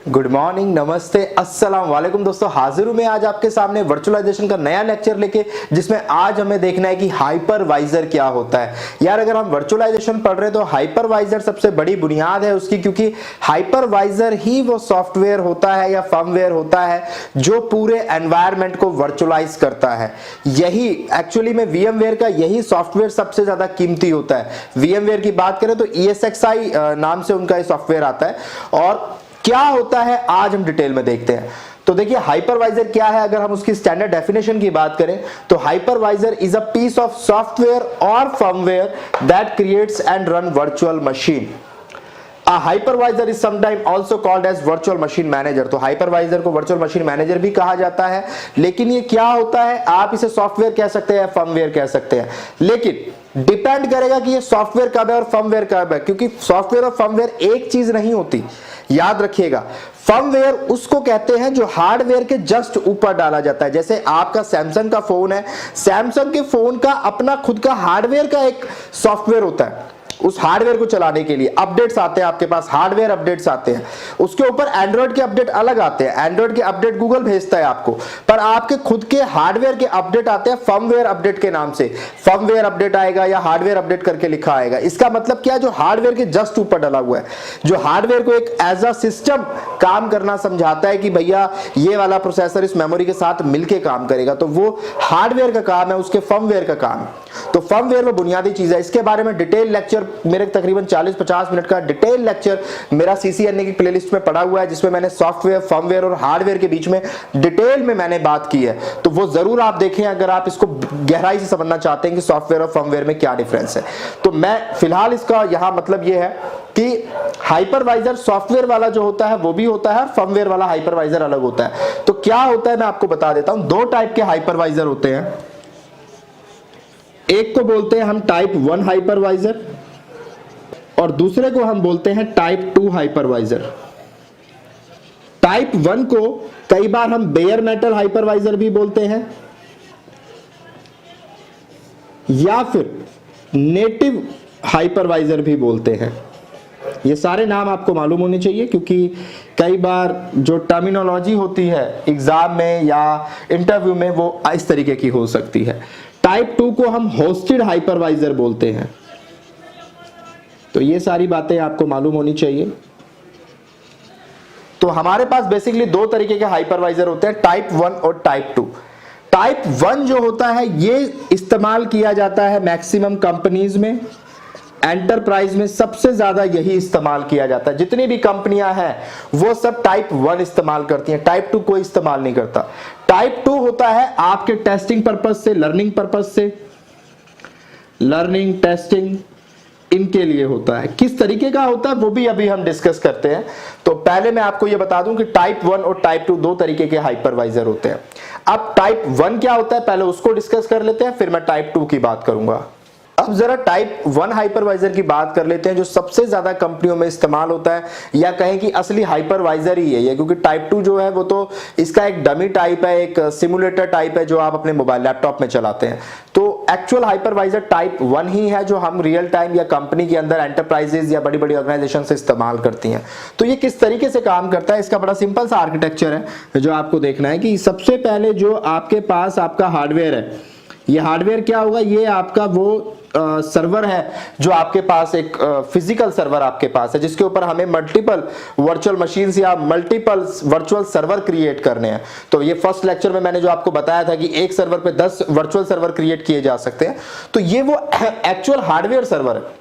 Good morning, नमस्ते, अस्सलाम वालेकुम दोस्तों। हाजिर हूं मैं आज आपके सामने वर्चुअलाइजेशन का नया लेक्चर लेके, जिसमें आज हमें देखना है कि हाइपरवाइजर क्या होता है। यार अगर हम वर्चुअलाइजेशन पढ़ रहे हैं तो हाइपरवाइजर सबसे बड़ी बुनियाद है उसकी, क्योंकि हाइपरवाइजर ही वो सॉफ्टवेयर होता है या फर्मवेयर होता है जो पूरे एनवायरनमेंट को वर्चुअलाइज करता है। यही एक्चुअली में वीएमवेयर का यही सॉफ्टवेयर सबसे ज्यादा कीमती होता है। वीएमवेयर की बात करें तो ESXi नाम से उनका ये सॉफ्टवेयर आता है। और क्या होता है आज हम डिटेल में देखते हैं। तो देखिए हाइपरवाइजर क्या है, अगर हम उसकी स्टैंडर्ड डेफिनेशन की बात करें तो hypervisor is a piece of software और firmware that creates and run virtual machine. A hypervisor is sometimes also called as virtual machine manager। तो हाइपरवाइजर को वर्चुअल मशीन मैनेजर भी कहा जाता है। लेकिन ये क्या होता है, आप इसे सॉफ्टवेयर कह सकते हैं, फर्मवेयर कह सकते हैं, लेकिन डिपेंड करेगा कि ये सॉफ्टवेयर कब है और फर्मवेयर कब है, क्योंकि सॉफ्टवेयर और फर्मवेयर एक चीज नहीं होती। याद रखिएगा, फर्मवेयर उसको कहते हैं जो हार्डवेयर के जस्ट ऊपर डाला जाता है। जैसे आपका सैमसंग का फोन है, सैमसंग के फोन का अपना खुद का हार्डवेयर का एक सॉफ्टवेयर होता है। उस हार्डवेयर को चलाने के लिए अपडेट्स आते हैं, आपके पास हार्डवेयर अपडेट्स आते हैं। उसके ऊपर एंड्रॉइड के अपडेट अलग आते हैं, एंड्रॉइड के अपडेट गूगल भेजता है आपको, पर आपके खुद के हार्डवेयर के अपडेट आते हैं फर्मवेयर अपडेट के नाम से। फर्मवेयर अपडेट आएगा या हार्डवेयर अपडेट करके लिखा आएगा। इसका मतलब क्या, जो हार्डवेयर के जस्ट ऊपर डला हुआ है, जो हार्डवेयर को एक एज अ सिस्टम काम करना समझाता है कि भैया ये वाला प्रोसेसर इस मेमोरी के साथ मिलके काम करेगा, तो वो हार्डवेयर का काम है, उसके फर्मवेयर का काम। तो फर्मवेयर वो बुनियादी चीज है। इसके बारे में डिटेल लेक्चर मेरे तकरीबन 40-50 मिनट का डिटेल लेक्चर मेरा CCNA की प्लेलिस्ट में पड़ा हुआ है, जिसमें मैंने सॉफ्टवेयर, फर्मवेयर और हार्डवेयर के बीच में डिटेल में मैंने बात की है। तो वो जरूर आप देखें अगर आप इसको गहराई से समझना चाहते हैं कि सॉफ्टवेयर और फर्मवेयर में क्या डिफरेंस है। तो मैं फिलहाल इसका यहां मतलब ये है कि हाइपरवाइजर सॉफ्टवेयर वाला जो होता है वो भी होता है, फर्मवेयर वाला हाइपरवाइजर अलग होता है। तो क्या होता है मैं आपको बता देता हूं। दो टाइप के हाइपरवाइजर होते हैं। एक को बोलते हैं हम टाइप 1 हाइपरवाइजर और दूसरे को हम बोलते हैं टाइप 2 हाइपरवाइजर। टाइप 1 को कई बार हम बेयर मेटल हाइपरवाइजर भी बोलते हैं या फिर नेटिव हाइपरवाइजर भी बोलते हैं। ये सारे नाम आपको मालूम होने चाहिए, क्योंकि कई बार जो टर्मिनोलॉजी होती है एग्जाम में या इंटरव्यू में वो इस तरीके की हो सकती है। टाइप 2 को हम होस्टेड हाइपरवाइजर बोलते हैं। तो ये सारी बातें आपको मालूम होनी चाहिए। तो हमारे पास बेसिकली दो तरीके के हाइपरवाइजर होते हैं, टाइप 1 और टाइप 2। टाइप 1 जो होता है ये इस्तेमाल किया जाता है मैक्सिमम कंपनीज में, एंटरप्राइज में सबसे ज्यादा यही इस्तेमाल किया जाता है। जितनी भी कंपनियां हैं वो सब टाइप 1 इस्तेमाल करती हैं, टाइप 2 कोई इस्तेमाल नहीं करता। टाइप 2 होता है आपके टेस्टिंग पर्पस से, लर्निंग पर्पस से, लर्निंग टेस्टिंग इनके लिए होता है। किस तरीके का होता है वो भी अभी हम डिस्कस करते हैं। तो पहले मैं आपको ये बता दूं कि टाइप 1 और टाइप 2 दो तरीके के हाइपरवाइजर होते हैं। अब टाइप 1 क्या होता है पहले उसको डिस्कस कर लेते हैं, फिर मैं टाइप 2 की बात करूंगा। अब जरा टाइप 1 हाइपरवाइजर की बात कर लेते हैं, जो सबसे ज्यादा कंपनियों में इस्तेमाल होता है, या कहें कि असली हाइपरवाइजर ही है ये, क्योंकि टाइप 2 जो है वो तो इसका एक डमी टाइप है, एक सिमुलेटर टाइप है जो आप अपने मोबाइल लैपटॉप में चलाते हैं। तो एक्चुअल हाइपरवाइजर टाइप 1 ही है जो हम रियल टाइम या कंपनी के अंदर एंटरप्राइजेज या बड़ी बड़ी ऑर्गेनाइजेशन से इस्तेमाल करती हैं। तो ये किस तरीके से काम करता है, इसका बड़ा सिंपल सा आर्किटेक्चर है जो आपको देखना है। कि सबसे पहले जो आपके पास आपका हार्डवेयर है, ये हार्डवेयर क्या होगा, ये आपका वो सर्वर है जो आपके पास एक फिजिकल सर्वर आपके पास है, जिसके ऊपर हमें मल्टीपल वर्चुअल मशीन्स या मल्टीपल वर्चुअल सर्वर क्रिएट करने हैं। तो ये फर्स्ट लेक्चर में मैंने जो आपको बताया था कि एक सर्वर पे 10 वर्चुअल सर्वर क्रिएट किए जा सकते हैं। तो ये वो एक्चुअल हार्डवेयर सर्वर है,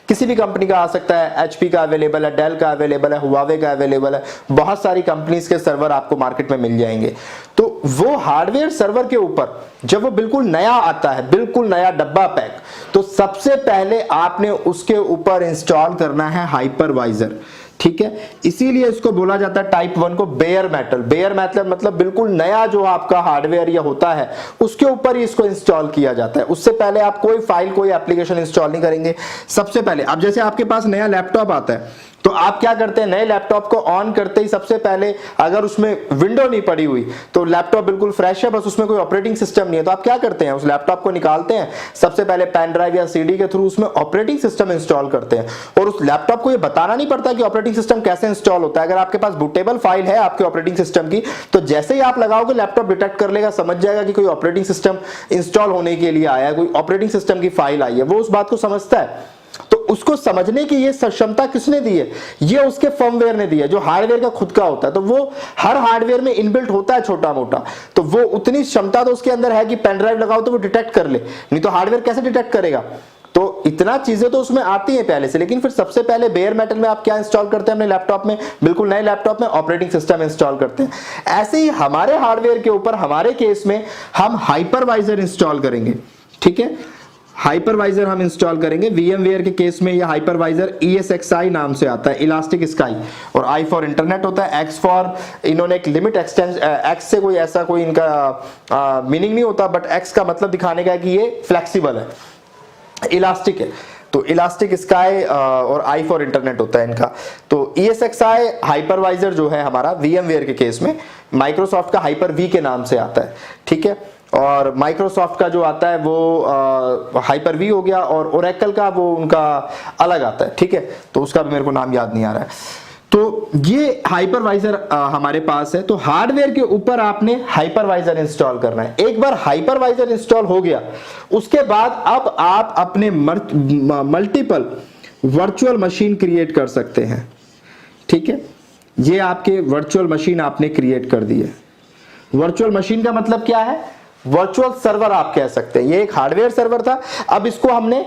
किसी भी कंपनी का आ सकता है। HP का अवेलेबल है, डेल का अवेलेबल है, हुआवे का अवेलेबल है, बहुत सारी कंपनीज के सर्वर आपको मार्केट में मिल जाएंगे। तो वो हार्डवेयर सर्वर के ऊपर जब वो बिल्कुल नया आता है, बिल्कुल नया डब्बा पैक, तो सबसे पहले आपने उसके ऊपर इंस्टॉल करना है हाइपरवाइजर। ठीक है, इसीलिए इसको बोला जाता है टाइप 1 को बेयर मेटल। बेयर मेटल मतलब बिल्कुल नया जो आपका हार्डवेयर या होता है उसके ऊपर ही इसको इंस्टॉल किया जाता है। उससे पहले आप कोई फाइल, कोई एप्लीकेशन इंस्टॉल नहीं करेंगे। सबसे पहले अब जैसे आपके पास नया लैपटॉप आता है तो आप क्या करते हैं, नए लैपटॉप को ऑन करते ही सबसे पहले अगर उसमें विंडो नहीं पड़ी हुई तो लैपटॉप बिल्कुल फ्रेश है, बस उसमें कोई ऑपरेटिंग सिस्टम नहीं है, तो आप क्या करते हैं, उस लैपटॉप को निकालते हैं, सबसे पहले पेन ड्राइव या सीडी के थ्रू उसमें ऑपरेटिंग सिस्टम इंस्टॉल करते हैं। और उस लैपटॉप को ये बताना नहीं पड़ता कि ऑपरेटिंग सिस्टम कैसे इंस्टॉल होता है। अगर आपके पास बूटेबल फाइल है आपके ऑपरेटिंग सिस्टम की, तो जैसे ही आप लगाओगे लैपटॉप डिटेक्ट कर लेगा, समझ जाएगा कि कोई ऑपरेटिंग सिस्टम इंस्टॉल होने के लिए आया है, कोई ऑपरेटिंग सिस्टम की फाइल आई है, वो उस बात को समझता है। तो उसको समझने की ये क्षमता किसने दी है, ये उसके फर्मवेयर ने दी है, जो हार्डवेयर का खुद का होता है। तो वो हर हार्डवेयर में इनबिल्ट होता है छोटा मोटा, तो वो उतनी क्षमता तो उसके अंदर है कि पेन ड्राइव लगाओ तो वो डिटेक्ट कर ले, नहीं तो हार्डवेयर कैसे डिटेक्ट करेगा। तो इतना चीजें तो उसमें आती हैं पहले से। लेकिन फिर सबसे पहले बेयर मेटल में आप क्या इंस्टॉल करते हैं अपने लैपटॉप में, बिल्कुल नए लैपटॉप में ऑपरेटिंग सिस्टम इंस्टॉल करते हैं। ऐसे ही हमारे हार्डवेयर के ऊपर हमारे केस में हम हाइपरवाइजर इंस्टॉल करेंगे, ठीक है, हाइपरवाइजर हम इंस्टॉल करेंगे। VMware के केस में यह हाइपरवाइजर ESXi नाम से आता है, इलास्टिक स्काई, और I फॉर इंटरनेट होता है, X फॉर इन्होंने एक लिमिट एक्सटेंस, X से कोई ऐसा कोई इनका मीनिंग नहीं होता, बट X का मतलब दिखाने का है कि ये फ्लेक्सिबल है, इलास्टिक है, तो इलास्टिक स्काई और I फॉर इंटरनेट होता है इनका। तो ESXi हाइपरवाइजर जो है हमारा VMware के केस में माइक्रोसॉफ्ट का Hyper-V के नाम से आता है, ठीक है, और माइक्रोसॉफ्ट का जो आता है वो Hyper-V हो गया, और ओरेकल का वो उनका अलग आता है, ठीक है, तो उसका भी मेरे को नाम याद नहीं आ रहा है। तो ये हाइपरवाइजर हमारे पास है। तो हार्डवेयर के ऊपर आपने हाइपरवाइजर इंस्टॉल करना है। एक बार हाइपरवाइजर इंस्टॉल हो गया, उसके बाद अब आप अपने मल्टीपल वर्चुअल मशीन क्रिएट कर सकते हैं, ठीक है। ये आपके वर्चुअल मशीन आपने क्रिएट कर दी है। वर्चुअल मशीन का मतलब क्या है, वर्चुअल सर्वर आप कह सकते हैं। ये एक हार्डवेयर सर्वर था, अब इसको हमने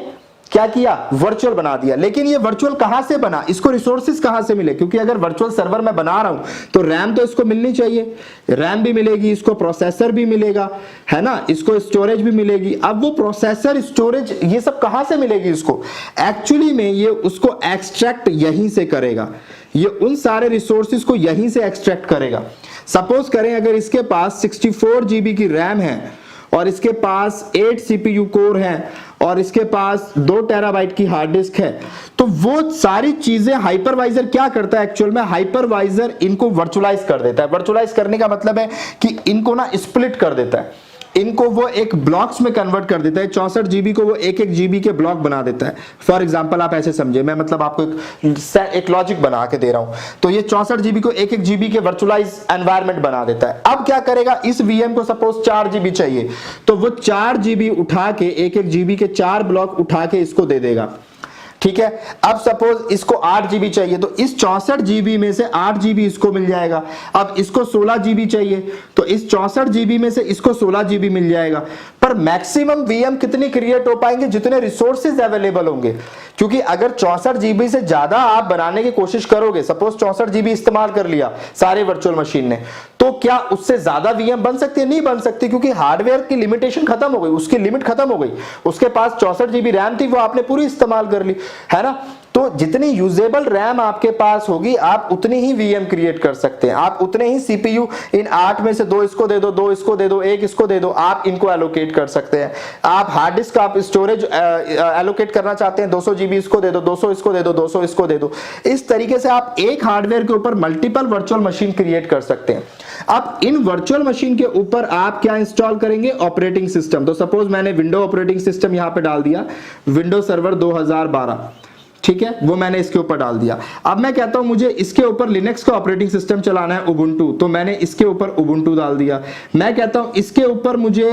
क्या किया, वर्चुअल बना दिया। लेकिन ये वर्चुअल कहां से बना, इसको रिसोर्सेज कहां से मिले, क्योंकि अगर वर्चुअल सर्वर मैं बना रहा हूं तो रैम तो इसको मिलनी चाहिए, रैम भी मिलेगी, इसको प्रोसेसर भी मिलेगा, है ना, इसको स्टोरेज भी मिलेगी। अब वो प्रोसेसर, स्टोरेज, ये सब कहां से मिलेगी इसको, एक्चुअली में ये उसको एक्सट्रैक्ट यहीं से करेगा, ये उन सारे रिसोर्सेज को यहीं से एक्सट्रैक्ट करेगा। सपोज करें अगर इसके पास 64 GB की रैम है और इसके पास 8 CPU कोर हैं और इसके पास 2 TB की हार्ड डिस्क है, तो वो सारी चीजें हाइपरवाइजर क्या करता है, एक्चुअल में हाइपरवाइजर इनको वर्चुअलाइज कर देता है। वर्चुअलाइज करने का मतलब है कि इनको ना स्प्लिट कर देता है, इनको वो एक ब्लॉक्स में कन्वर्ट कर देता है। 64 GB को वो एक GB के ब्लॉक बना देता है। फॉर एग्जांपल आप ऐसे समझे, मैं मतलब आपको एक लॉजिक बना के दे रहा हूं, तो ये 64 GB को एक GB के वर्चुअलाइज एनवायरनमेंट बना देता है। अब क्या करेगा, इस VM को सपोज 4 GB चाहिए, तो वो 4 GB उठा के एक GB के 4 ब्लॉक उठा के इसको दे देगा, ठीक है। अब सपोज इसको 8 GB चाहिए, तो इस 64 GB में से 8 GB इसको मिल जाएगा। अब इसको 16 GB चाहिए, तो इस 64 GB में से इसको 16 GB मिल जाएगा। पर मैक्सिमम VM कितने क्रिएट हो पाएंगे, जितने रिसोर्सेज अवेलेबल होंगे, क्योंकि अगर 64 GB से ज्यादा आप बनाने की कोशिश करोगे, सपोज 64 GB इस्तेमाल कर लिया सारे वर्चुअल मशीन ने, तो क्या उससे ज्यादा VM बन सकती है, नहीं बन सकती, क्योंकि हार्डवेयर की लिमिटेशन खत्म हो गई, उसकी लिमिट खत्म हो गई। उसके पास 64 GB रैम थी, वो आपने पूरी इस्तेमाल कर ली, है ना। तो जितनी यूजेबल रैम आपके पास होगी, आप उतनी ही VM क्रिएट कर सकते हैं, आप उतने ही CPU, इन 8 में से 2 इसको दे दो, 2 इसको दे दो, 1 इसको दे दो, आप इनको एलोकेट कर सकते हैं। आप हार्ड डिस्क, आप स्टोरेज एलोकेट करना चाहते हैं, 200 GB इसको दे दो, 200 इसको दे दो, 200 इसको दे दो। इस तरीके से आप एक हार्डवेयर के ऊपर मल्टीपल वर्चुअल मशीन क्रिएट कर सकते हैं। अब इन वर्चुअल मशीन के ऊपर आप क्या इंस्टॉल करेंगे, ऑपरेटिंग सिस्टम। तो सपोज मैंने विंडो ऑपरेटिंग सिस्टम यहां पे डाल दिया, विंडो सर्वर 2012, ठीक है, वो मैंने इसके ऊपर डाल दिया। अब मैं कहता हूं मुझे इसके ऊपर लिनक्स का ऑपरेटिंग सिस्टम चलाना है, उबुंटू, तो मैंने इसके ऊपर उबुंटू डाल दिया। मैं कहता हूं इसके ऊपर मुझे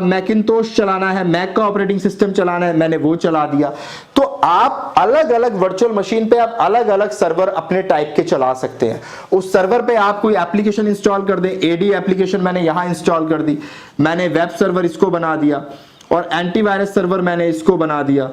मैकिंतोश चलाना है, मैक का ऑपरेटिंग सिस्टम चलाना है, मैंने वो चला दिया। तो आप अलग अलग वर्चुअल मशीन पे आप अलग अलग सर्वर अपने टाइप के चला सकते हैं। उस सर्वर पे आप कोई एप्लीकेशन इंस्टॉल कर दें, AD एप्लीकेशन मैंने यहां इंस्टॉल कर दी, मैंने वेब सर्वर इसको बना दिया, और एंटीवायरस सर्वर मैंने इसको बना दिया।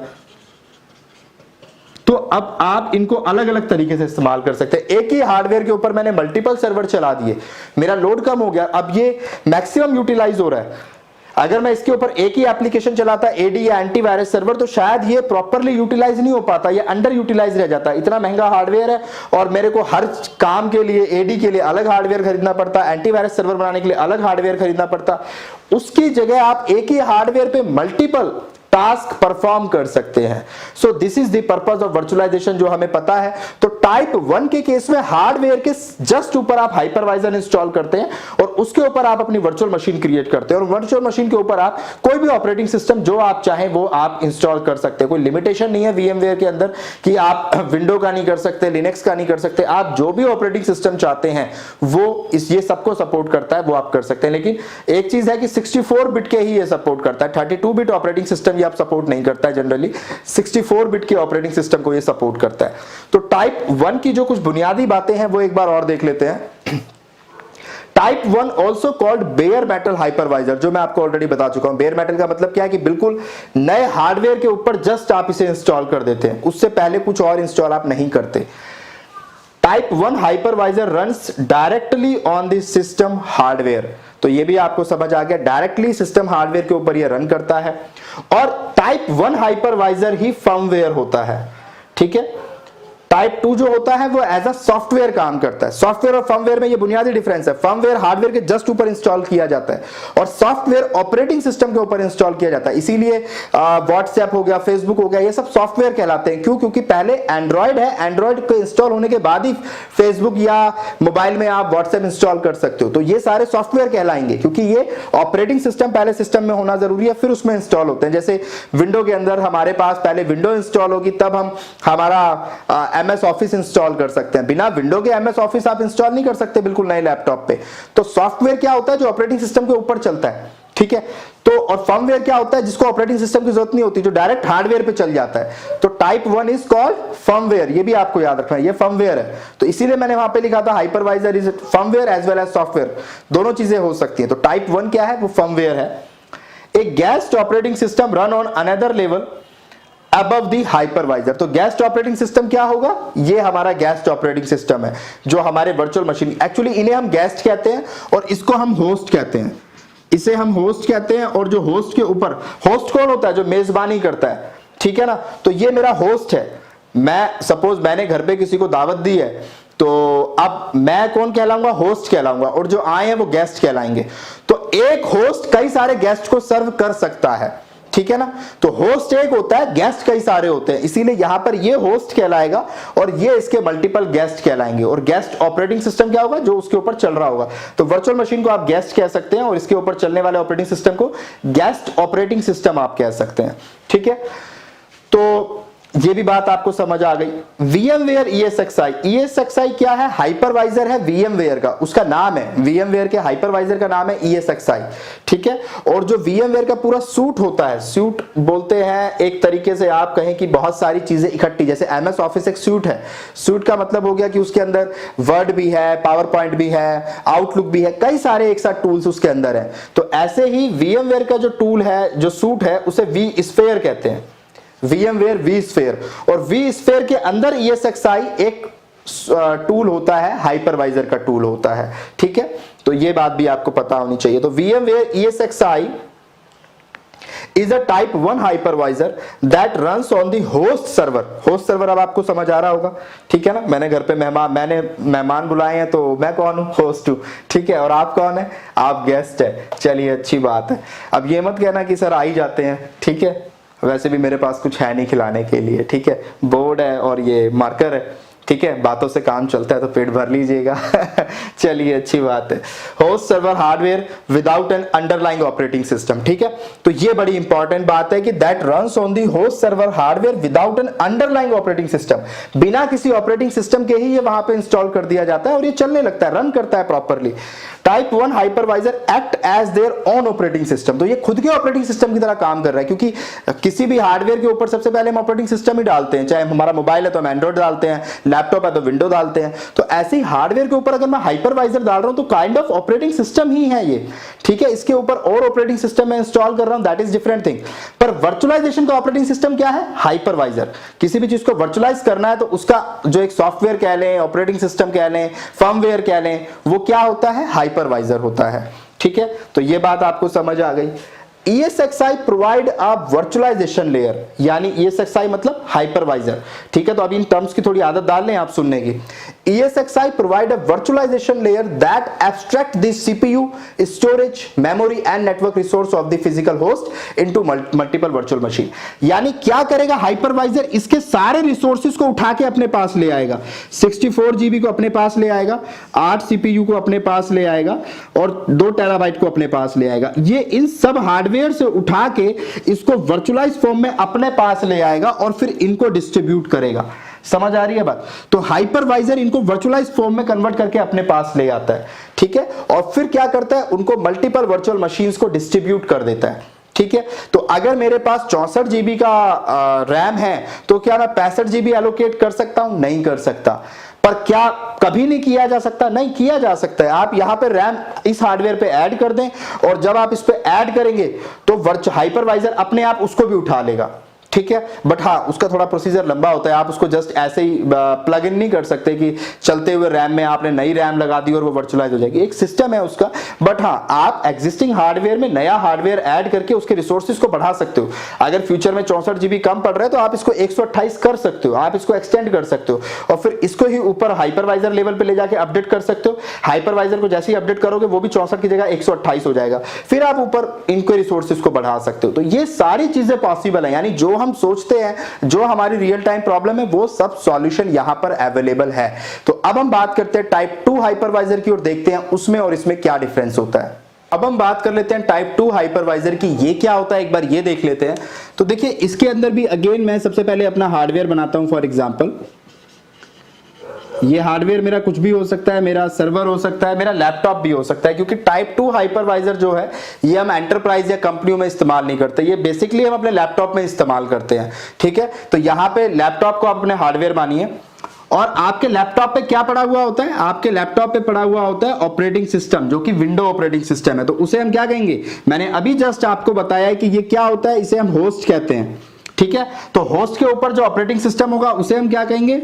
तो अब आप इनको अलग अलग तरीके से इस्तेमाल कर सकते हैं। एक ही हार्डवेयर के ऊपर मैंने मल्टीपल सर्वर चला दिए, मेरा लोड कम हो गया, अब ये मैक्सिमम यूटिलाइज हो रहा है। अगर मैं इसके ऊपर एक ही एप्लीकेशन चलाता, AD या एंटीवायरस सर्वर, तो शायद ये प्रॉपर्ली यूटिलाइज नहीं हो पाता, ये अंडर यूटिलाइज रह जाता है। इतना महंगा हार्डवेयर है और मेरे को हर काम के लिए AD के लिए अलग हार्डवेयर खरीदना पड़ता, एंटीवायरस सर्वर बनाने के लिए अलग हार्डवेयर खरीदना पड़ता। उसकी जगह आप एक ही हार्डवेयर पे मल्टीपल टास्क परफॉर्म कर सकते हैं। So this is the purpose of virtualisation जो हमें पता है। तो टाइप 1 के केस में हार्डवेयर के जस्ट ऊपर आप हाइपरवाइजर इंस्टॉल करते हैं और उसके ऊपर आप अपनी वर्चुअल मशीन क्रिएट करते हैं और वर्चुअल मशीन के ऊपर आप कोई भी ऑपरेटिंग सिस्टम जो आप चाहें वो आप इंस्टॉल कर सकते हैं। कोई लिमिटेशन नहीं है VMware के अंदर कि आप विंडो का नहीं कर सकते, लिनक्स का नहीं कर सकते। आप जो भी ऑपरेटिंग सिस्टम चाहते हैं वो ये सबको सपोर्ट करता है, वो आप कर सकते हैं। लेकिन एक चीज है कि 64 बिट के ही ये सपोर्ट करता है, 32 बिट ऑपरेटिंग सिस्टम ये आप सपोर्ट नहीं करता है जनरली, 64 बिट के ऑपरेटिंग सिस्टम को ये सपोर्ट करता है। तो टाइप 1 की जो कुछ बुनियादी बातें हैं वो एक बार और देख लेते हैं। Type 1 also called bear metal hypervisor, जो मैं आपको ऑलरेडी बता चुका हूं। बेयर मेटल का मतलब क्या है कि बिल्कुल नए हार्डवेयर के ऊपर जस्ट आप इसे इंस्टॉल कर देते हैं, उससे पहले कुछ और इंस्टॉल आप नहीं करते। Type 1 hypervisor runs directly on the system hardware, तो ये भी आपको समझ आ गया, डायरेक्टली सिस्टम हार्डवेयर के ऊपर ये रन करता है। और टाइप 1 हाइपरवाइजर ही फर्मवेयर होता है, ठीक है। टाइप 2 जो होता है वो एज अ सॉफ्टवेयर काम करता है। सॉफ्टवेयर और फर्मवेयर में ये बुनियादी डिफरेंस है। फर्मवेयर हार्डवेयर के जस्ट ऊपर इंस्टॉल किया जाता है और सॉफ्टवेयर ऑपरेटिंग सिस्टम के ऊपर इंस्टॉल किया जाता है। इसीलिए व्हाट्सएप हो गया, फेसबुक हो गया, ये सब सॉफ्टवेयर कहलाते हैं। क्यों? क्योंकि पहले एंड्रॉइड है, एंड्रॉइड को इंस्टॉल होने के बाद ही फेसबुक या मोबाइल में आप व्हाट्सएप इंस्टॉल कर सकते हो। तो ये सारे सॉफ्टवेयर कहलाएंगे क्योंकि ये ऑपरेटिंग सिस्टम पहले सिस्टम में होना जरूरी है, फिर उसमें इंस्टॉल होते हैं। जैसे विंडो के अंदर हमारे पास पहले विंडो इंस्टॉल होगी, तब हम हमारा MS ऑफिस इंस्टॉल कर सकते हैं। बिना विंडो के MS ऑफिस आप इंस्टॉल नहीं कर सकते बिल्कुल नए लैपटॉप पे। तो सॉफ्टवेयर क्या होता है? जो ऑपरेटिंग सिस्टम के ऊपर चलता है, ठीक है। तो और फर्मवेयर क्या होता है? जिसको ऑपरेटिंग सिस्टम की जरूरत नहीं होती, जो डायरेक्ट हार्डवेयर पे चल जाता है। तो टाइप 1 इज कॉल्ड फर्मवेयर, ये भी आपको याद रखना है, ये फर्मवेयर है। तो इसीलिए मैंने वहां पे लिखा था hypervisor is firmware as well as software, दोनों चीजें हो सकती हैं। तो टाइप 1 क्या है? वो फर्मवेयर है। एक guest operating system run on another level above the hypervisor. तो गेस्ट ऑपरेटिंग सिस्टम क्या होगा? ये हमारा गेस्ट ऑपरेटिंग सिस्टम है जो हमारे वर्चुअल मशीन, एक्चुअली इन्हें हम गेस्ट कहते हैं और इसको हम होस्ट कहते हैं। इसे हम होस्ट कहते हैं और जो होस्ट के ऊपर, होस्ट कौन होता है? जो मेजबानी करता है, ठीक है ना। तो ये मेरा होस्ट है। मैं सपोज मैंने घर पे किसी को दावत दी है, तो अब मैं कौन कहलाऊंगा? होस्ट कहलाऊंगा और जो आए हैं वो गेस्ट कहलाएंगे। तो एक होस्ट कई सारे गेस्ट को सर्व कर सकता है, ठीक है ना। तो होस्ट एक होता है, गेस्ट कई सारे होते हैं, इसीलिए यहां पर ये होस्ट कहलाएगा और ये इसके मल्टीपल गेस्ट कहलाएंगे। और गेस्ट ऑपरेटिंग सिस्टम क्या होगा? जो उसके ऊपर चल रहा होगा। तो वर्चुअल मशीन को आप गेस्ट कह सकते हैं और इसके ऊपर चलने वाले ऑपरेटिंग सिस्टम को गेस्ट ऑपरेटिंग सिस्टम आप कह सकते हैं, ठीक है। तो ये भी बात आपको समझ आ गई। VMware ESXi, ESXi क्या है? हाइपरवाइजर है VMware का, उसका नाम है VMware के हाइपरवाइजर का नाम है ESXi, ठीक है। और जो VMware का पूरा सूट होता है, सूट बोलते हैं एक तरीके से आप कहें कि बहुत सारी चीजें इकट्ठी, जैसे MS ऑफिस एक सूट है। सूट का मतलब हो गया कि उसके अंदर वर्ड भी है, पावर पॉइंट भी है, आउटलुक भी है, कई सारे एक साथ टूल्स उसके अंदर है। तो ऐसे ही VMware का जो टूल है, जो सूट है, उसे vSphere कहते हैं, VMware vSphere। और vSphere के अंदर ESXi एक टूल होता है, हाइपरवाइजर का टूल होता है, ठीक है। तो ये बात भी आपको पता होनी चाहिए। तो VMware ESXi is a type 1 hypervisor that runs on the host server। host server अब आपको समझ आ रहा होगा, ठीक है ना। मैंने घर पे मेहमान बुलाए हैं, तो मैं कौन हूँ? होस्ट हूँ, ठीक है। और आप कौन है? आप गेस्ट है। चलिए अच्छी बात है। अब ये मत कहना कि सर आ ही जाते हैं, ठीक है। वैसे भी मेरे पास कुछ है नहीं खिलाने के लिए, ठीक है। बोर्ड है और ये मार्कर है, ठीक है। बातों से काम चलता है, तो पेट भर लीजिएगा। चलिए अच्छी बात है। Host server hardware without an underlying operating system, ठीक है। तो ये बड़ी इंपॉर्टेंट बात है कि that runs on the host server hardware without an underlying operating system. बिना किसी ऑपरेटिंग सिस्टम के ही ये वहां पे इंस्टॉल कर दिया जाता है और ये चलने लगता है, रन करता है properly. Type 1 hypervisor act as their own operating system. तो ये खुद के ऑपरेटिंग सिस्टम की तरह काम कर रहा है, क्योंकि किसी भी हार्डवेयर के ऊपर सबसे पहले हम ऑपरेटिंग सिस्टम ही डालते हैं। चाहे हमारा मोबाइल है तो हम एंड्रॉइड डालते हैं, लैपटॉप है तो विंडो डालते हैं। तो ऐसे ही हार्डवेयर के ऊपर अगर मैं हाइपरवाइजर डाल रहा हूं तो काइंड ऑफ ऑपरेटिंग सिस्टम ही है ये, ठीक है। इसके ऊपर और ऑपरेटिंग सिस्टम मैं इंस्टॉल कर रहा हूं, दैट इज डिफरेंट थिंग। पर वर्चुअलाइजेशन का ऑपरेटिंग सिस्टम क्या है? हाइपरवाइजर। किसी भी चीज को वर्चुअलाइज करना है तो उसका जो एक सॉफ्टवेयर कह लें, ऑपरेटिंग सिस्टम कह लें, फर्मवेयर कह लें, वो क्या होता है? हाइपरवाइजर होता है, ठीक है। तो ये बात आपको समझ आ गई। ESXi provide a virtualisation layer, यानी ESXi मतलब हाइपरवाइजर। ठीक है, तो अभी इन टर्म्स की थोड़ी आदत डाल लें आप सुनने की। ESXi provide a virtualization layer that abstract the CPU, storage, memory and network resource of the physical host into multiple virtual machine। यानी क्या करेगा हाइपरवाइजर, इसके सारे रिसोर्सेज को उठा के अपने पास ले आएगा, 64 GB को अपने पास ले आएगा, 8 CPU को अपने पास ले आएगा और 2 टेराबाइट को अपने पास ले आएगा। ये इन सब हार्डवेयर से उठा के इसको वर्चुअलाइज फॉर्म में अपने पास ले आएगा और फिर इनको डिस्ट्रीब्यूट करेगा। समझ आ रही है बात? तो हाइपरवाइजर इनको वर्चुअलाइज फॉर्म में कन्वर्ट करके अपने पास ले आता है। ठीक है, और फिर क्या करता है, उनको मल्टीपल वर्चुअल मशीन्स को डिस्ट्रीब्यूट कर देता है। ठीक है, तो अगर मेरे पास 64 GB का रैम है तो क्या मैं 65 GB एलोकेट कर सकता हूं? नहीं कर सकता। पर क्या कभी नहीं किया जा सकता? नहीं किया जा सकता है। आप यहां पे रैम इस हार्डवेयर पे ऐड कर दें और जब आप इस पे ऐड करेंगे तो हाइपरवाइजर अपने आप उसको भी उठा लेगा। ठीक है, बट हाँ उसका थोड़ा प्रोसीजर लंबा होता है। आप उसको जस्ट ऐसे ही प्लग इन नहीं कर सकते कि चलते हुए रैम में आपने नई रैम लगा दी और वो वर्चुअलाइज हो जाएगी। एक सिस्टम है उसका, बट हाँ आप एग्जिस्टिंग हार्डवेयर में नया हार्डवेयर ऐड करके उसके रिसोर्सेज को बढ़ा सकते हो। अगर फ्यूचर में 64 GB कम पड़ रहा है तो आप इसको 128 कर सकते हो, आप इसको एक्सटेंड कर सकते हो और फिर इसको ही ऊपर हाइपरवाइजर लेवल पे ले जाके अपडेट कर सकते हो। हाइपरवाइजर को जैसे ही अपडेट करोगे वो भी 64 की जगह 128 हो जाएगा, फिर आप ऊपर इनको रिसोर्सेज को बढ़ा सकते हो। तो ये सारी चीजें पॉसिबल है, यानी जो हम सोचते हैं, जो हमारी रियल टाइम प्रॉब्लम है, वो सब सॉल्यूशन यहां पर अवेलेबल है। तो अब हम बात करते हैं टाइप 2 हाइपरवाइजर की और देखते हैं उसमें और इसमें क्या डिफरेंस होता है। अब हम बात कर लेते हैं टाइप 2 हाइपरवाइजर की, ये क्या होता है एक बार ये देख लेते हैं। तो देखिए इसके अंदर भी अगेन मैं सबसे पहले अपना हार्डवेयर बनाता हूं। फॉर एग्जांपल ये हार्डवेयर मेरा कुछ भी हो सकता है, मेरा सर्वर हो सकता है, मेरा लैपटॉप भी हो सकता है, क्योंकि टाइप 2 हाइपरवाइजर जो है ये हम एंटरप्राइज या कंपनियों में इस्तेमाल नहीं करते, ये बेसिकली हम अपने लैपटॉप में इस्तेमाल करते हैं। ठीक है, तो यहाँ पे लैपटॉप को आप अपने हार्डवेयर मानिए और आपके लैपटॉप पे क्या पड़ा हुआ होता है, आपके लैपटॉप पे पड़ा हुआ होता है ऑपरेटिंग सिस्टम, जो कि विंडो ऑपरेटिंग सिस्टम है। तो उसे हम क्या कहेंगे, मैंने अभी जस्ट आपको बताया है कि ये क्या होता है, इसे हम होस्ट कहते हैं। ठीक है, तो होस्ट के ऊपर जो ऑपरेटिंग सिस्टम होगा उसे हम क्या कहेंगे,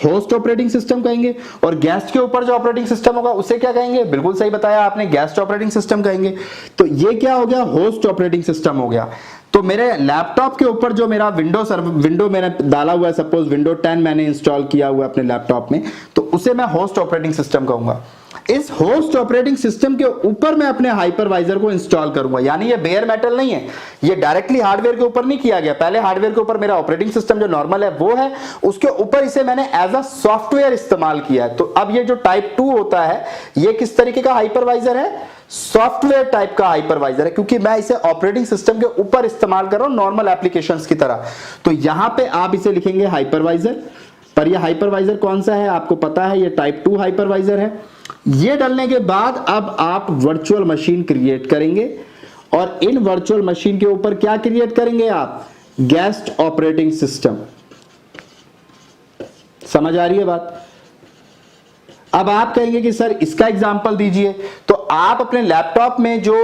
होस्ट ऑपरेटिंग सिस्टम कहेंगे। और गेस्ट के ऊपर जो ऑपरेटिंग सिस्टम होगा उसे क्या कहेंगे, बिल्कुल सही बताया आपने, गेस्ट ऑपरेटिंग सिस्टम कहेंगे। तो ये क्या हो गया, होस्ट ऑपरेटिंग सिस्टम हो गया। तो मेरे लैपटॉप के ऊपर जो मेरा विंडो मैंने डाला हुआ है, सपोज विंडो 10 मैंने इंस्टॉल किया हुआ है अपने लैपटॉप में, तो उसे मैं होस्ट ऑपरेटिंग सिस्टम कहूंगा। इस होस्ट ऑपरेटिंग सिस्टम के ऊपर मैं अपने हाइपरवाइजर को इंस्टॉल करूंगा, यानी ये बेयर मेटल नहीं है, ये डायरेक्टली हार्डवेयर के ऊपर नहीं किया गया। पहले हार्डवेयर के ऊपर मेरा ऑपरेटिंग सिस्टम जो नॉर्मल है वो है, उसके ऊपर इसे मैंने एज अ सॉफ्टवेयर इस्तेमाल किया है। तो अब ये जो टाइप 2 होता है ये किस तरीके का हाइपरवाइजर है, सॉफ्टवेयर टाइप का हाइपरवाइजर है, क्योंकि मैं इसे ऑपरेटिंग सिस्टम के ऊपर इस्तेमाल कर रहा हूं नॉर्मल एप्लीकेशंस की तरह। तो यहां पे आप इसे लिखेंगे हाइपरवाइजर, पर ये हाइपरवाइजर कौन सा है आपको पता है, ये टाइप 2 हाइपरवाइजर है। ये डालने के बाद अब आप वर्चुअल मशीन क्रिएट करेंगे और इन वर्चुअल मशीन के ऊपर क्या क्रिएट करेंगे आप, गेस्ट ऑपरेटिंग सिस्टम। समझ आ रही है बात? अब आप कहेंगे कि सर इसका एग्जांपल दीजिए। तो आप अपने लैपटॉप में जो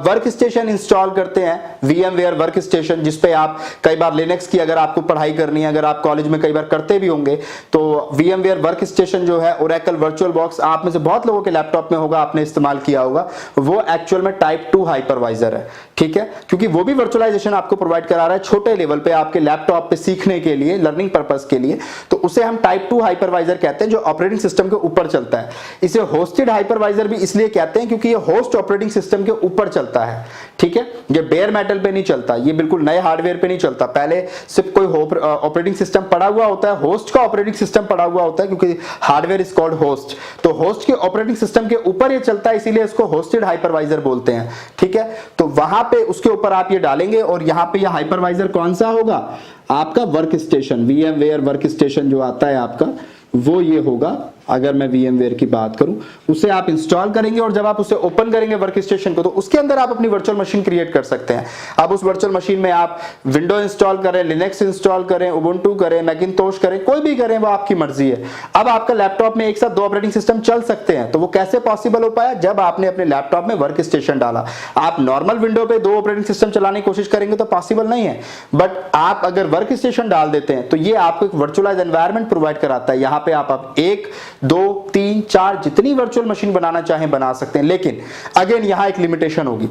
वर्क स्टेशन इंस्टॉल करते हैं, VMware वर्क स्टेशन, जिसपे आप कई बार लिनक्स की अगर आपको पढ़ाई करनी है, अगर आप कॉलेज में कई बार करते भी होंगे, तो VMware वर्क स्टेशन जो है, ओरेकल वर्चुअल बॉक्स आप में से बहुत लोगों के लैपटॉप में होगा, आपने इस्तेमाल किया होगा, वो एक्चुअल में टाइप 2 हाइपरवाइजर है। ठीक है, क्योंकि वो भी वर्चुअलाइजेशन आपको प्रोवाइड करा रहा है छोटे लेवल पे आपके लैपटॉप पे सीखने के लिए, लर्निंग पर्पस के लिए। तो उसे हम टाइप 2 हाइपरवाइजर कहते हैं, जो ऑपरेटिंग सिस्टम के ऊपर चलता है। इसे होस्टेड हाइपरवाइजर भी इसलिए कहते हैं क्योंकि ये होस्ट ऑपरेटिंग सिस्टम के ऊपर चलता है। ठीक है, ये बेयर मेटल पे नहीं चलता, ये बिल्कुल नए हार्डवेयर पे नहीं चलता। पहले सिर्फ कोई ऑपरेटिंग सिस्टम पड़ा हुआ होता है, होस्ट का ऑपरेटिंग सिस्टम पड़ा हुआ होता है, क्योंकि हार्डवेयर इज कॉल्ड होस्ट। तो होस्ट के ऑपरेटिंग सिस्टम के ऊपर ये चलता है, इसीलिए इसको होस्टेड हाइपरवाइजर बोलते हैं। ठीक है, तो वहां पे उसके ऊपर आप ये डालेंगे और यहां पे ये हाइपरवाइजर कौन सा होगा, आपका work station, VMware work station जो आता है आपका, वो ये होगा। अगर मैं VMware की बात करूं, उसे आप इंस्टॉल करेंगे और जब आप उसे ओपन करेंगे वर्क स्टेशन को, तो उसके अंदर आप अपनी वर्चुअल मशीन क्रिएट कर सकते हैं। अब उस वर्चुअल मशीन में आप विंडो इंस्टॉल करें, लिनक्स इंस्टॉल करें, उबुंटू करें, मैकिंटोश करें, कोई भी करें, वो आपकी मर्जी है। अब आपका लैपटॉप में एक साथ 2 ऑपरेटिंग सिस्टम चल सकते हैं। तो वो कैसे पॉसिबल हो पाया, जब आपने अपने लैपटॉप में वर्क स्टेशन डाला। आप नॉर्मल विंडो पे 2 ऑपरेटिंग सिस्टम चलाने की कोशिश करेंगे तो पॉसिबल नहीं है, बट आप अगर वर्क स्टेशन डाल देते हैं तो ये आपको एक वर्चुअलाइज एनवायरनमेंट प्रोवाइड कराता है। यहाँ पे आप 1, 2, 3, 4 जितनी वर्चुअल मशीन बनाना चाहें बना सकते हैं। लेकिन अगेन यहां एक लिमिटेशन होगी,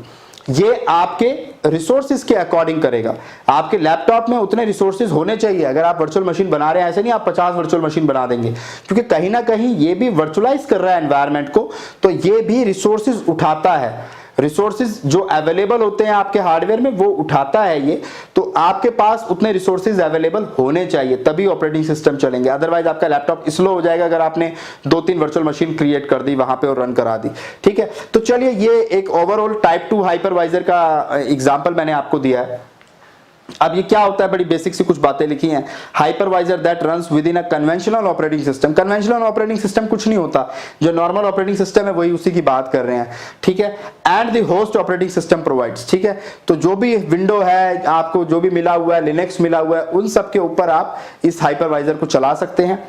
ये आपके रिसोर्सेज के अकॉर्डिंग करेगा। आपके लैपटॉप में उतने रिसोर्सेज होने चाहिए। अगर आप वर्चुअल मशीन बना रहे हैं, ऐसे नहीं आप 50 वर्चुअल मशीन बना देंगे, क्योंकि कहीं ना कहीं ये भी वर्चुअलाइज कर रहा है एनवायरनमेंट को, तो ये भी रिसोर्सेज उठाता है। रिसोर्सेज जो अवेलेबल होते हैं आपके हार्डवेयर में वो उठाता है ये, तो आपके पास उतने रिसोर्सेज अवेलेबल होने चाहिए, तभी ऑपरेटिंग सिस्टम चलेंगे। अदरवाइज आपका लैपटॉप स्लो हो जाएगा अगर आपने 2-3 वर्चुअल मशीन क्रिएट कर दी वहां पे और रन करा दी। ठीक है, तो चलिए ये एक ओवरऑल टाइप 2 हाइपरवाइजर का एग्जांपल मैंने आपको दिया है। अब ये क्या होता है, बड़ी बेसिक सी कुछ बातें लिखी हैं। Hypervisor that runs with in a conventional operating system. Conventional operating system कुछ नहीं होता, जो नॉर्मल ऑपरेटिंग सिस्टम है वही उसी की बात कर रहे हैं। ठीक है, and the host operating system provides. ठीक है, तो जो भी विंडो है आपको, जो भी मिला हुआ है, लिनक्स मिला हुआ है, उन सब के ऊपर आप इस हाइपरवाइजर को चला सकते हैं।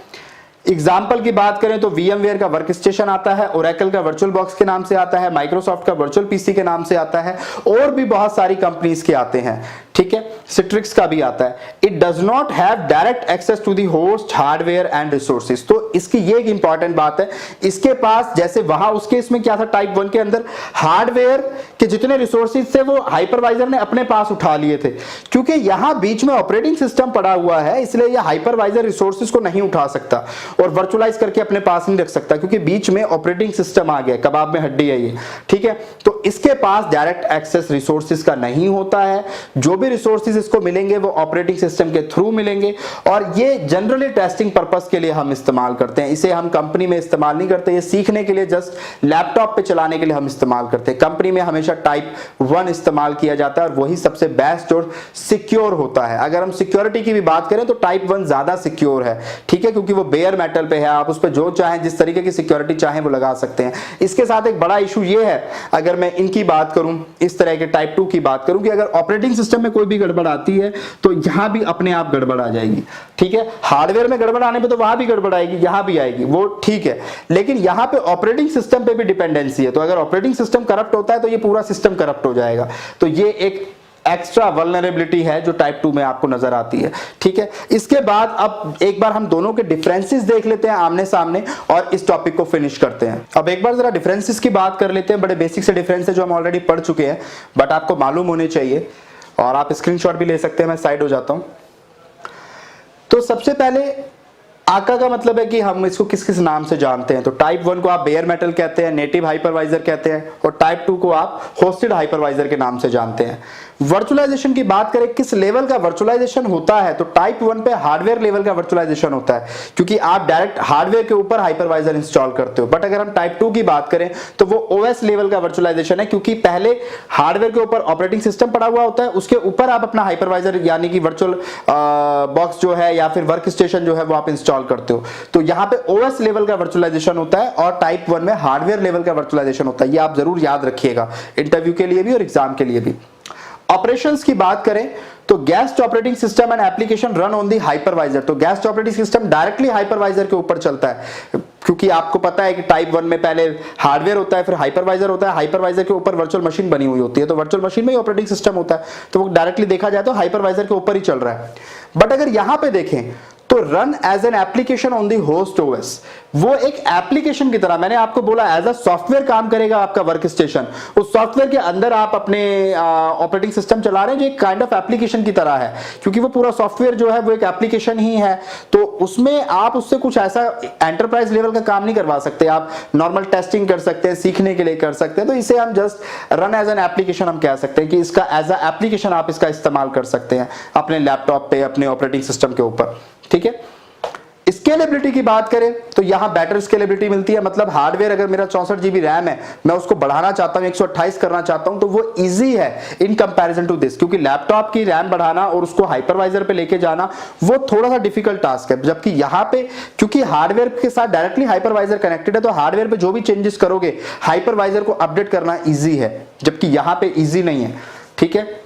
एग्जाम्पल की बात करें तो VMware का वर्क स्टेशन आता है, ओरेकल का वर्चुअल बॉक्स के नाम से आता है, माइक्रोसॉफ्ट का वर्चुअल पीसी के नाम से आता है, और भी बहुत सारी कंपनीज के आते हैं। ठीक है, सिट्रिक्स का भी आता है। It does not have direct access to the host hardware and resources. तो इसकी ये एक इंपॉर्टेंट बात है, इसके पास जैसे वहां उसके इसमें क्या था, टाइप 1 के अंदर हार्डवेयर के जितने रिसोर्सेज थे वो हाइपरवाइजर ने अपने पास उठा लिए थे। क्योंकि यहां बीच में ऑपरेटिंग सिस्टम पड़ा हुआ है, इसलिए यह हाइपरवाइजर रिसोर्सेज को नहीं उठा सकता और वर्चुअलाइज करके अपने पास नहीं रख सकता, क्योंकि बीच में ऑपरेटिंग सिस्टम आ गया, कबाब में हड्डी है ये। ठीक है, तो इसके पास डायरेक्ट एक्सेस रिसोर्सेज का नहीं होता है। जो भी रिसोर्सेज इसको मिलेंगे वो ऑपरेटिंग सिस्टम के थ्रू मिलेंगे, और ये जनरली टेस्टिंग पर्पस के लिए हम इस्तेमाल करते हैं। इसे हम कंपनी में इस्तेमाल नहीं करते, ये सीखने के लिए, जस्ट लैपटॉप पे चलाने के लिए हम इस्तेमाल करते हैं। कंपनी में हमेशा टाइप 1 इस्तेमाल किया जाता है और वही सबसे बेस्ट और सिक्योर होता है। अगर हम सिक्योरिटी की भी बात करें तो टाइप 1 ज्यादा सिक्योर है। ठीक है, क्योंकि वो बेयर मेटल पे है, आप उस पर जो चाहें, जिस तरीके की सिक्योरिटी चाहें वो लगा सकते हैं। इसके साथ एक बड़ा इशू ये है, अगर मैं इनकी बात करूं, इस तरह के टाइप 2 की बात करूं, कि अगर ऑपरेटिंग सिस्टम में कोई भी गड़बड़ आती है तो यहां भी अपने आप गड़बड़ आ जाएगी। ठीक है, हार्डवेयर में गड़बड़ आने पे तो वहां भी गड़बड़ आएगी, यहां भी आएगी, वो ठीक है, लेकिन यहां पे ऑपरेटिंग सिस्टम पे भी डिपेंडेंसी है। तो अगर ऑपरेटिंग सिस्टम करप्ट होता है तो ये पूरा सिस्टम करप्ट हो जाएगा। तो ये एक एक्स्ट्रा वल्नरेबिलिटी है जो टाइप 2 में आपको नजर आती है। ठीक है, इसके बाद अब एक बार हम दोनों के डिफरेंसेस देख लेते हैं आमने सामने और इस टॉपिक को फिनिश करते हैं। अब एक बार जरा डिफरेंसेस की बात कर लेते हैं। बड़े बेसिक से डिफरेंस है जो हम ऑलरेडी पढ़ चुके हैं, बट आपको मालूम होने चाहिए, और आप स्क्रीनशॉट भी ले सकते हैं। मैं साइड हो जाता हूं। तो सबसे पहले आका का मतलब है कि हम इसको किस किस नाम से जानते हैं। तो टाइप 1 को आप बेयर मेटल कहते हैं, नेटिव हाइपरवाइजर कहते हैं, और टाइप 2 को आप होस्टेड हाइपरवाइजर के नाम से जानते हैं। वर्चुअलाइजेशन की बात करें, किस लेवल का वर्चुअलाइजेशन होता है, तो टाइप 1 पे हार्डवेयर लेवल का वर्चुअलाइजेशन होता है, क्योंकि आप डायरेक्ट हार्डवेयर के ऊपर हाइपरवाइजर इंस्टॉल करते हो। बट अगर हम टाइप 2 की बात करें तो वो ओएस लेवल का वर्चुअलाइजेशन है, क्योंकि पहले हार्डवेयर के ऊपर ऑपरेटिंग सिस्टम पड़ा हुआ होता है, उसके ऊपर आप अपना हाइपरवाइजर यानी कि वर्चुअल बॉक्स जो है या फिर वर्क स्टेशन जो है वो आप इंस्टॉल करते हो। तो यहां पे ओएस लेवल का वर्चुअलाइजेशन होता है और टाइप 1 में हार्डवेयर लेवल का वर्चुअलाइजेशन होता है। ये आप जरूर याद रखिएगा इंटरव्यू के लिए भी और एग्जाम के लिए भी। ऑपरेशंस की बात करें तो guest operating system and application run on the hypervisor. तो guest operating system directly hypervisor के ऊपर चलता है, क्योंकि आपको पता है कि टाइप 1 में पहले हार्डवेयर होता है, फिर हाइपरवाइजर होता है, हाइपरवाइजर के ऊपर वर्चुअल मशीन बनी हुई होती है, तो वर्चुअल मशीन में ही ऑपरेटिंग सिस्टम होता है, तो वो डायरेक्टली देखा जाए तो हाइपरवाइजर के ऊपर ही चल रहा है। बट अगर यहां पे देखें तो run as an application on the host OS, वो एक एप्लीकेशन की तरह, मैंने आपको बोला एज अ सॉफ्टवेयर काम करेगा आपका वर्क स्टेशन। उस सॉफ्टवेयर के अंदर आप अपने ऑपरेटिंग सिस्टम चला रहे हैं जो एक काइंड ऑफ एप्लीकेशन की तरह है, क्योंकि वो पूरा सॉफ्टवेयर जो है वो एक एप्लीकेशन ही है। तो उसमें आप उससे कुछ ऐसा एंटरप्राइज लेवल का काम नहीं करवा सकते, आप नॉर्मल टेस्टिंग कर सकते हैं, सीखने के लिए कर सकते हैं। तो इसे हम just run as an application हम कह सकते हैं कि इसका एज अ एप्लीकेशन आप इसका इस्तेमाल कर सकते हैं अपने लैपटॉप पे, अपने ऑपरेटिंग सिस्टम के ऊपर। ठीक है, स्केलेबिलिटी की बात करें तो यहां बेटर स्केलेबिलिटी मिलती है। मतलब हार्डवेयर अगर मेरा 64 GB रैम है, मैं उसको बढ़ाना चाहता हूं, 128 करना चाहता हूं, तो वो इजी है इन कंपैरिजन टू दिस, क्योंकि लैपटॉप की रैम बढ़ाना और उसको हाइपरवाइजर पे लेके जाना वो थोड़ा सा डिफिकल्ट टास्क है। जबकि यहां पे क्योंकि हार्डवेयर के साथ डायरेक्टली हाइपरवाइजर कनेक्टेड है, तो हार्डवेयर पे जो भी चेंजेस करोगे हाइपरवाइजर को अपडेट करना ईजी है, जबकि यहां पे ईजी नहीं है। ठीक है,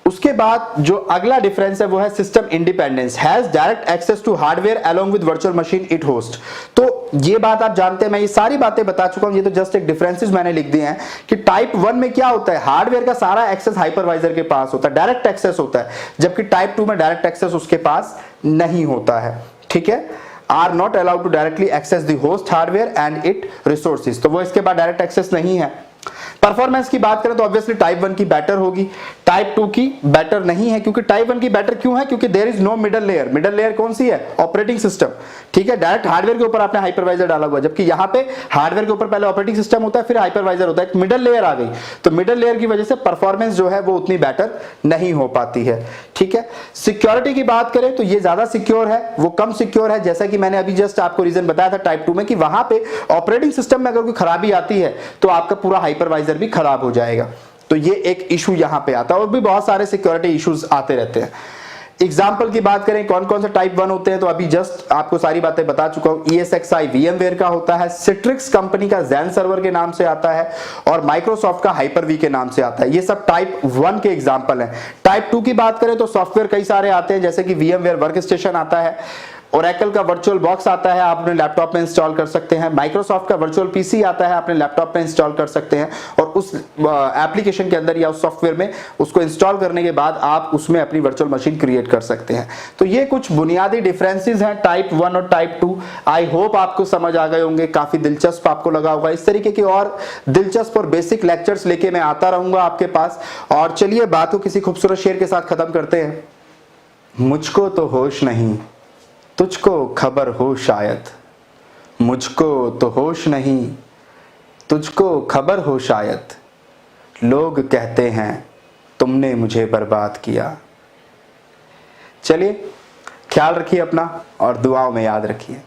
उसके बाद जो अगला डिफरेंस है वो है system independence. Has direct access to hardware along with virtual machine it host. तो ये बात आप जानते हैं, मैं ये सारी बातें बता चुका हूं, ये तो जस्ट एक डिफरेंसेस मैंने लिख दिए हैं कि टाइप 1 में क्या होता है, हार्डवेयर का सारा एक्सेस हाइपरवाइजर के पास होता है, डायरेक्ट एक्सेस होता है, जबकि टाइप 2 में डायरेक्ट एक्सेस उसके पास नहीं होता है। ठीक है, are not allowed to directly access the host hardware and it resources. तो वो इसके बाद डायरेक्ट एक्सेस नहीं है। परफॉर्मेंस की बात करें तो ऑब्वियसली टाइप 1 की बेटर होगी, टाइप 2 की बेटर नहीं है। क्योंकि टाइप 1 की बेटर क्यों है? क्योंकि there is no middle layer. Middle layer कौन सी है? Operating system. ठीक है, डायरेक्ट हार्डवेयर के ऊपर आपने हाइपरवाइजर डाला हुआ है, जबकि यहां पे हार्डवेयर के ऊपर पहले ऑपरेटिंग सिस्टम होता है, फिर हाइपरवाइजर होता है, एक मिडल लेयर आ गई। तो मिडल लेयर की वजह से परफॉर्मेंस जो है वो उतनी बेटर नहीं हो पाती है। ठीक है, सिक्योरिटी की बात करें तो ये ज्यादा सिक्योर है, वो कम सिक्योर है। जैसा कि मैंने अभी जस्ट आपको रीजन बताया था टाइप 2 में कि वहां पे ऑपरेटिंग सिस्टम में अगर कोई खराबी आती है तो आपका पूरा हाइपरवाइजर भी खराब हो जाएगा। तो ये एक इशू यहां पे आता है, और भी बहुत सारे सिक्योरिटी इश्यूज आते रहते हैं। एग्जाम्पल की बात करें कौन कौन से टाइप 1 होते हैं, तो अभी जस्ट आपको सारी बातें बता चुका हूं। ESXi VMware का होता है, सिट्रिक्स कंपनी का Xen सर्वर के नाम से आता है, और माइक्रोसॉफ्ट का Hyper-V के नाम से आता है। ये सब टाइप 1 के एग्जाम्पल हैं। टाइप 2 की बात करें तो सॉफ्टवेयर कई सारे आते हैं, जैसे कि VMware वर्कस्टेशन आता है, ओरेकल का वर्चुअल बॉक्स आता है, आप अपने लैपटॉप में इंस्टॉल कर सकते हैं। माइक्रोसॉफ्ट का वर्चुअल पीसी आता है, अपने लैपटॉप में इंस्टॉल कर सकते हैं, और उस एप्लीकेशन के अंदर या उस सॉफ्टवेयर में उसको इंस्टॉल करने के बाद आप उसमें अपनी वर्चुअल मशीन क्रिएट कर सकते हैं। तो ये कुछ बुनियादी डिफरेंसेस हैं टाइप 1 और टाइप 2। आई होप आपको समझ आ गए होंगे, काफी दिलचस्प आपको लगा होगा। इस तरीके के और दिलचस्प और बेसिक लेक्चर्स लेके मैं आता रहूंगा आपके पास। और चलिए बात को किसी खूबसूरत शेर के साथ खत्म करते हैं। मुझको तो होश नहीं, तुझको खबर हो शायद, मुझको तो होश नहीं, तुझको खबर हो शायद, लोग कहते हैं तुमने मुझे बर्बाद किया। चलिए, ख्याल रखिए अपना और दुआओं में याद रखिए।